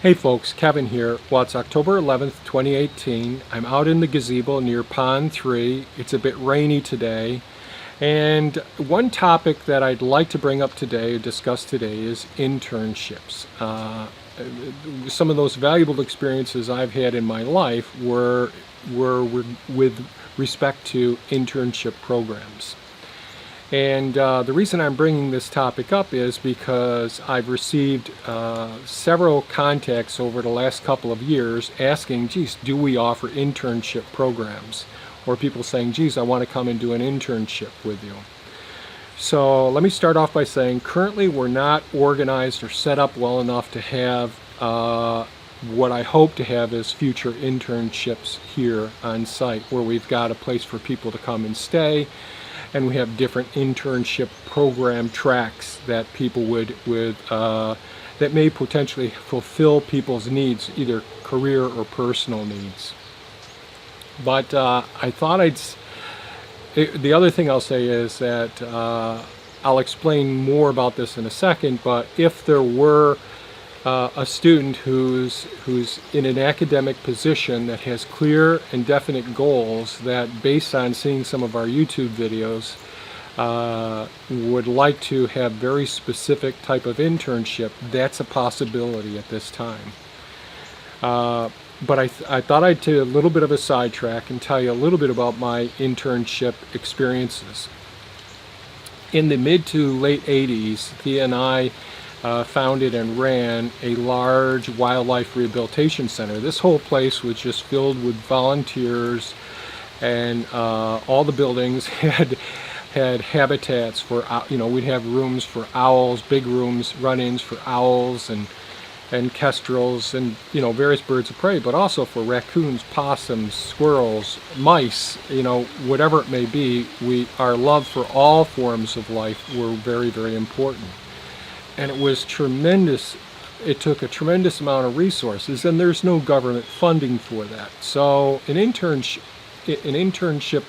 Hey folks, Kevin here. Well, it's October 11th, 2018. I'm out in the gazebo near Pond 3. It's a bit rainy today. And one topic that I'd like to bring up today, discuss today, is internships. Some of those valuable experiences I've had in my life were with respect to internship programs. And the reason I'm bringing this topic up is because I've received several contacts over the last couple of years asking, geez, do we offer internship programs? Or people saying, geez, I want to come and do an internship with you. So let me start off by saying currently we're not organized or set up well enough to have what I hope to have as future internships here on site, where we've got a place for people to come and stay. And we have different internship program tracks that people that may potentially fulfill people's needs, either career or personal needs. But I thought the other thing I'll say is that I'll explain more about this in a second, but if there were a student who's in an academic position that has clear and definite goals, that based on seeing some of our YouTube videos would like to have very specific type of internship, that's a possibility at this time. But I thought I'd take a little bit of a sidetrack and tell you a little bit about my internship experiences. In the mid to late 80s, Thea and I founded and ran a large wildlife rehabilitation center. This whole place was just filled with volunteers, and all the buildings had habitats for, we'd have rooms for owls, big rooms, run-ins for owls and kestrels and, various birds of prey, but also for raccoons, possums, squirrels, mice, whatever it may be. Our love for all forms of life were very, very important. And it was tremendous. It took a tremendous amount of resources, and there's no government funding for that. So an internship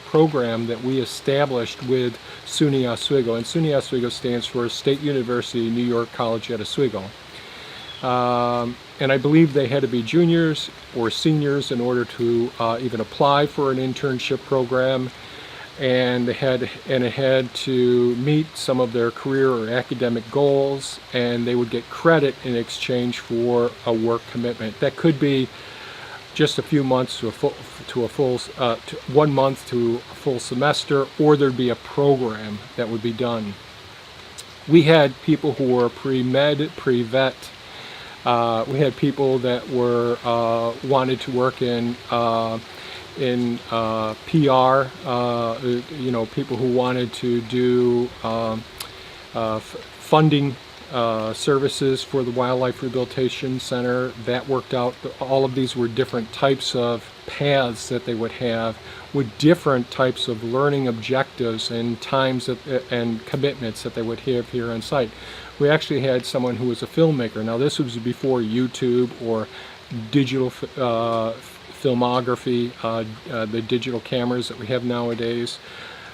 program that we established with SUNY Oswego, and SUNY Oswego stands for State University New York College at Oswego. And I believe they had to be juniors or seniors in order to even apply for an internship program. And it had to meet some of their career or academic goals, and they would get credit in exchange for a work commitment. That could be just a few months to 1 month to a full semester, or there'd be a program that would be done. We had people who were pre-med, pre-vet. We had people that were wanted to work in PR, people who wanted to do funding services for the Wildlife Rehabilitation Center. That worked out. All of these were different types of paths that they would have, with different types of learning objectives and times and commitments that they would have here on site. We actually had someone who was a filmmaker. Now, this was before YouTube or digital filmography, the digital cameras that we have nowadays.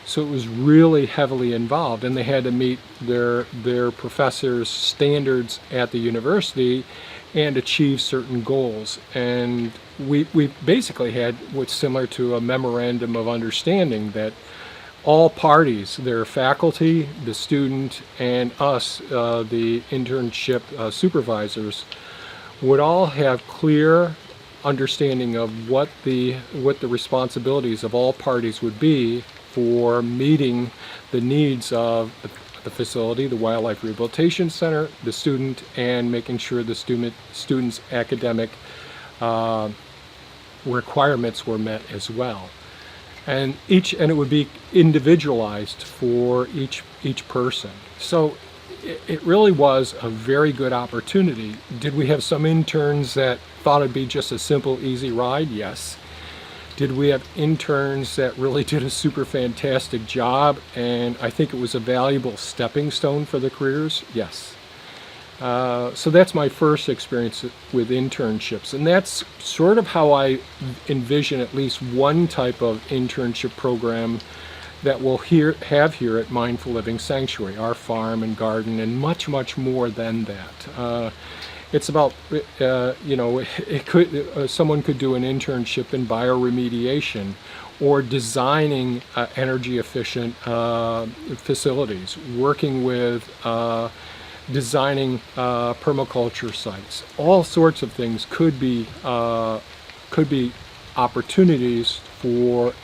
So it was really heavily involved, and they had to meet their professors' standards at the university and achieve certain goals. And we basically had what's similar to a memorandum of understanding that all parties, their faculty, the student, and us, the internship supervisors, would all have clear understanding of what the responsibilities of all parties would be for meeting the needs of the facility, the Wildlife Rehabilitation Center, the student, and making sure the student's academic requirements were met as well. And it would be individualized for each person. So it really was a very good opportunity. Did we have some interns that thought it'd be just a simple, easy ride? Yes. Did we have interns that really did a super fantastic job, and I think it was a valuable stepping stone for their careers? Yes. So that's my first experience with internships, and that's sort of how I envision at least one type of internship program that we'll have here at Mindful Living Sanctuary, our farm and garden, and much, much more than that. It's about, it could someone could do an internship in bioremediation or designing energy efficient facilities, working with designing permaculture sites. All sorts of things could be opportunities for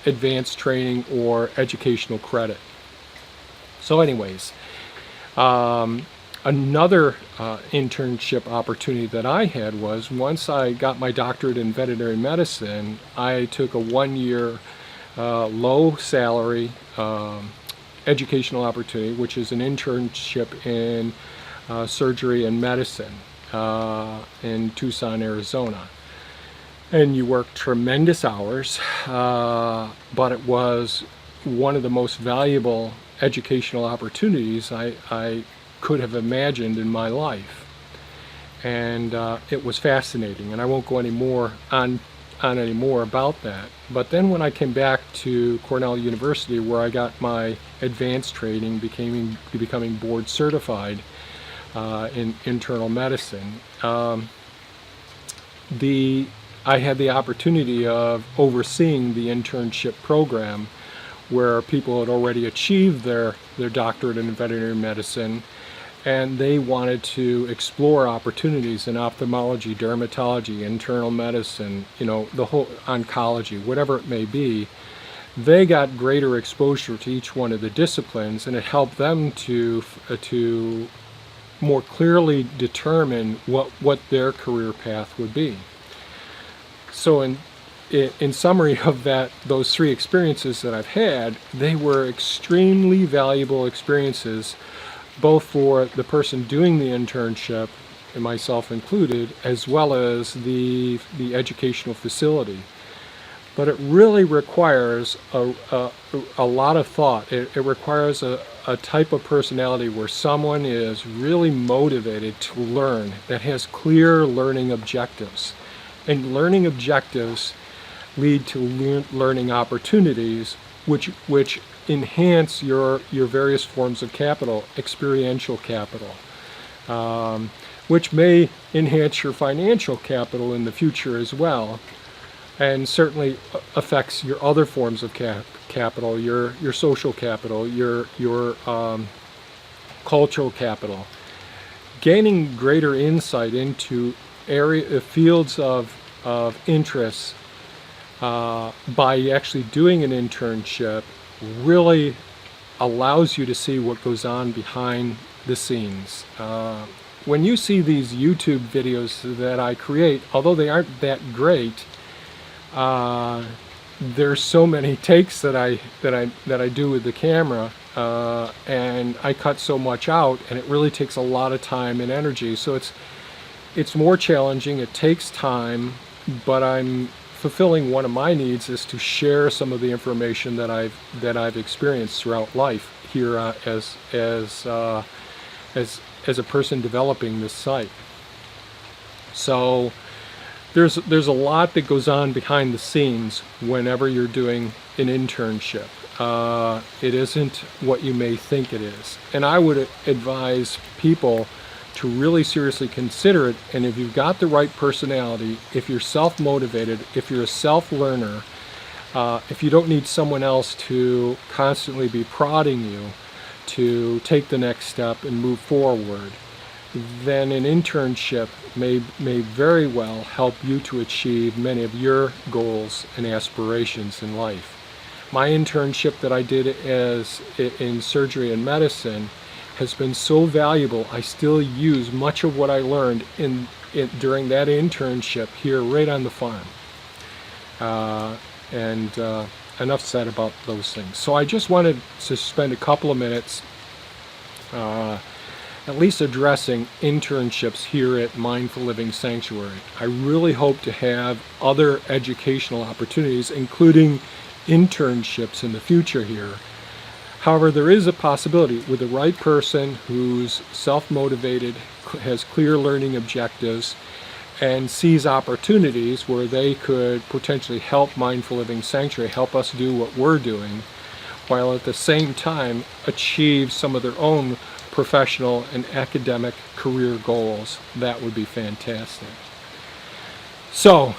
advanced training or educational credit. So anyways, another internship opportunity that I had was once I got my doctorate in veterinary medicine, I took a 1-year low salary educational opportunity, which is an internship in surgery and medicine in Tucson, Arizona. And you work tremendous hours, but it was one of the most valuable educational opportunities I could have imagined in my life. And it was fascinating, and I won't go any more on any more about that. But then when I came back to Cornell University, where I got my advanced training, becoming board certified in internal medicine, I had the opportunity of overseeing the internship program where people had already achieved their doctorate in veterinary medicine, and they wanted to explore opportunities in ophthalmology, dermatology, internal medicine, the whole oncology, whatever it may be. They got greater exposure to each one of the disciplines, and it helped them to more clearly determine what their career path would be. So in summary of those 3 experiences that I've had, they were extremely valuable experiences, both for the person doing the internship, and myself included, as well as the educational facility. But it really requires a lot of thought. It requires a type of personality where someone is really motivated to learn, that has clear learning objectives. And learning objectives lead to learning opportunities, which enhance your various forms of capital, experiential capital, which may enhance your financial capital in the future as well, and certainly affects your other forms of capital, your social capital, your cultural capital. Gaining greater insight into fields of interest by actually doing an internship really allows you to see what goes on behind the scenes. When you see these YouTube videos that I create, although they aren't that great, there's so many takes that I do with the camera, and I cut so much out, and it really takes a lot of time and energy. So it's more challenging. It takes time, but I'm fulfilling one of my needs is to share some of the information that I've experienced throughout life here as a person developing this site. So there's a lot that goes on behind the scenes whenever you're doing an internship. It isn't what you may think it is, and I would advise people to really seriously consider it. And if you've got the right personality, if you're self-motivated, if you're a self-learner, if you don't need someone else to constantly be prodding you to take the next step and move forward, then an internship may very well help you to achieve many of your goals and aspirations in life. My internship that I did in surgery and medicine has been so valuable. I still use much of what I learned during that internship here right on the farm. And enough said about those things. So I just wanted to spend a couple of minutes at least addressing internships here at Mindful Living Sanctuary. I really hope to have other educational opportunities, including internships in the future here. However, there is a possibility with the right person who's self-motivated, has clear learning objectives, and sees opportunities where they could potentially help Mindful Living Sanctuary, help us do what we're doing, while at the same time achieve some of their own professional and academic career goals, that would be fantastic. So,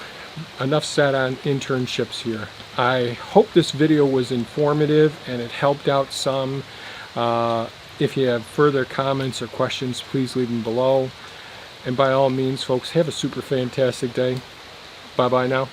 enough said on internships here. I hope this video was informative and it helped out some. If you have further comments or questions, please leave them below. And by all means, folks, have a super fantastic day. Bye-bye now.